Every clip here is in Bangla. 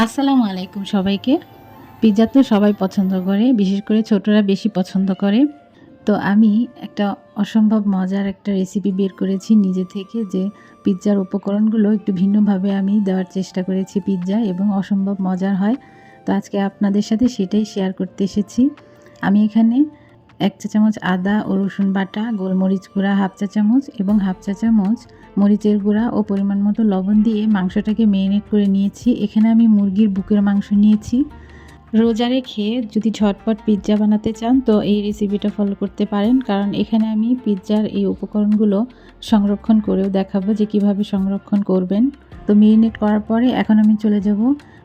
আসসালামু আলাইকুম সবাইকে। পিজ্জা তো সবাই পছন্দ করে, বিশেষ করে ছোটরা বেশি পছন্দ করে। তো আমি একটা অসম্ভব মজার একটা রেসিপি বের করেছি নিজে থেকে, যে পিজ্জার উপকরণগুলো একটু ভিন্নভাবে আমি দেওয়ার চেষ্টা করেছি পিজ্জায়, এবং অসম্ভব মজার হয়। তো আজকে আপনাদের সাথে সেটাই শেয়ার করতে এসেছি। আমি এখানে ১ চা চামচ আদা ও রসুন বাটা, গোলমরিচ গুঁড়া 1/2 চা চামচ এবং 1/2 চা চামচ মরিচের গুঁড়া ও পরিমাণ মতো লবণ দিয়ে মাংসটাকে মেরিনেট করে নিয়েছি। এখানে আমি মুরগির বুকের মাংস নিয়েছি। রোজা রেখে যদি ঝটপট পিৎজা বানাতে চান তো এই রেসিপিটা ফলো করতে পারেন, কারণ এখানে আমি পিৎজার এই উপকরণগুলো সংরক্ষণ করেও দেখাবো যে কিভাবে সংরক্ষণ করবেন। তো মেরিনেট করার পরে এখন আমি চলে যাব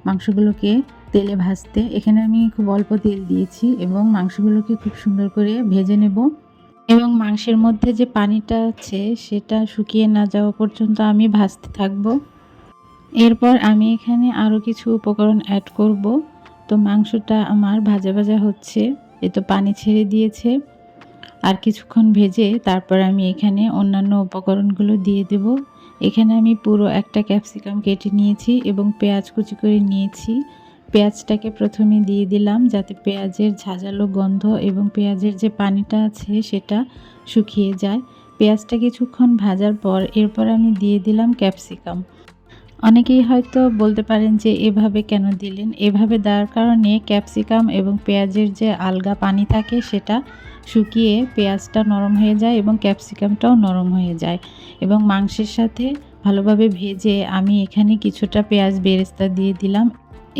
মাংসগুলোকে তেলে ভাজতে। এখানে আমি খুব অল্প তেল দিয়েছি এবং মাংসগুলোকে খুব সুন্দর করে ভেজে নেব, এবং মাংসের মধ্যে যে পানিটা আছে সেটা শুকিয়ে না যাওয়া পর্যন্ত আমি ভাজতে থাকবো। এরপর আমি এখানে আরও কিছু উপকরণ অ্যাড করব। তো মাংসটা আমার ভাজা ভাজা হচ্ছে, এ তো পানি ছেড়ে দিয়েছে। আর কিছুক্ষণ ভেজে তারপর আমি এখানে অন্যান্য উপকরণগুলো দিয়ে দেব। এখানে আমি পুরো একটা ক্যাপসিকাম কেটে নিয়েছি এবং পেঁয়াজ কুচি করে নিয়েছি। পেঁয়াজটাকে প্রথমে দিয়ে দিলাম যাতে পেঁয়াজের ঝাঁঝালো গন্ধ এবং পেঁয়াজের যে পানিটা আছে সেটা শুকিয়ে যায়। পেঁয়াজটা কিছুক্ষণ ভাজার পর এরপর আমি দিয়ে দিলাম ক্যাপসিকাম। অনেকেই হয়তো বলতে পারেন যে এভাবে কেন দিলেন? এভাবে দেওয়ার কারণে ক্যাপসিকাম এবং পেঁয়াজের যে আলগা পানি থাকে সেটা শুকিয়ে পেঁয়াজটা নরম হয়ে যায় এবং ক্যাপসিকামটাও নরম হয়ে যায়, এবং মাংসের সাথে ভালোভাবে ভেজে আমি এখানে কিছুটা পেঁয়াজ বেরেস্তা দিয়ে দিলাম।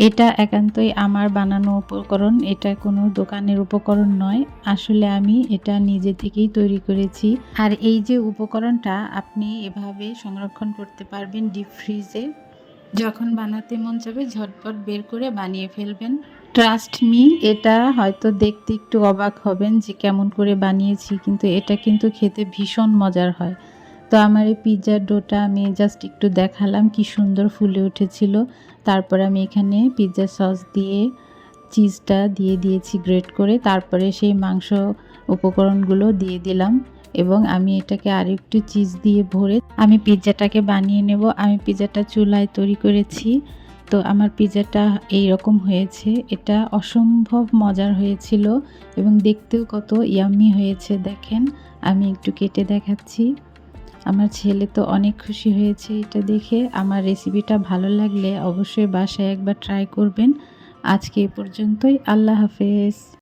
এটা একান্তই আমার বানানো উপকরণ, এটা কোনো দোকানের উপকরণ নয়। আসলে আমি এটা নিজে থেকেই তৈরি করেছি। আর এই যে উপকরণটা আপনি এভাবে সংরক্ষণ করতে পারবেন ডিপ ফ্রিজে। যখন বানাতে মন চাবে ঝটপট বের করে বানিয়ে ফেলবেন। ট্রাস্ট মি, এটা হয়তো দেখতে একটু অবাক হবেন যে কেমন করে বানিয়েছি, কিন্তু এটা কিন্তু খেতে ভীষণ মজার হয়। তো আমার এই পিৎজার ডোটা আমি জাস্ট একটু দেখালাম কি সুন্দর ফুলে উঠেছিল। তারপর আমি এখানে পিৎজা সস দিয়ে চিজটা দিয়ে দিয়েছি গ্রেট করে। তারপরে সেই মাংস উপকরণগুলো দিয়ে দিলাম এবং আমি এটাকে আরেকটু চিজ দিয়ে ভরে আমি পিৎজাটাকে বানিয়ে নেব। আমি পিৎজাটা চুলায় তৈরি করেছি। তো আমার পিৎজাটা এই রকম হয়েছে। এটা অসম্ভব মজার হয়েছিল এবং দেখতেও কত ইয়াম্মি হয়েছে দেখেন। আমি একটু কেটে দেখাচ্ছি। আমার ছেলে তো অনেক খুশি হয়েছে এটা দেখে। আমার রেসিপিটা ভালো লাগলে অবশ্যই বাসায় একবার ট্রাই করবেন। আজকে এ পর্যন্তই। আল্লাহ হাফেজ।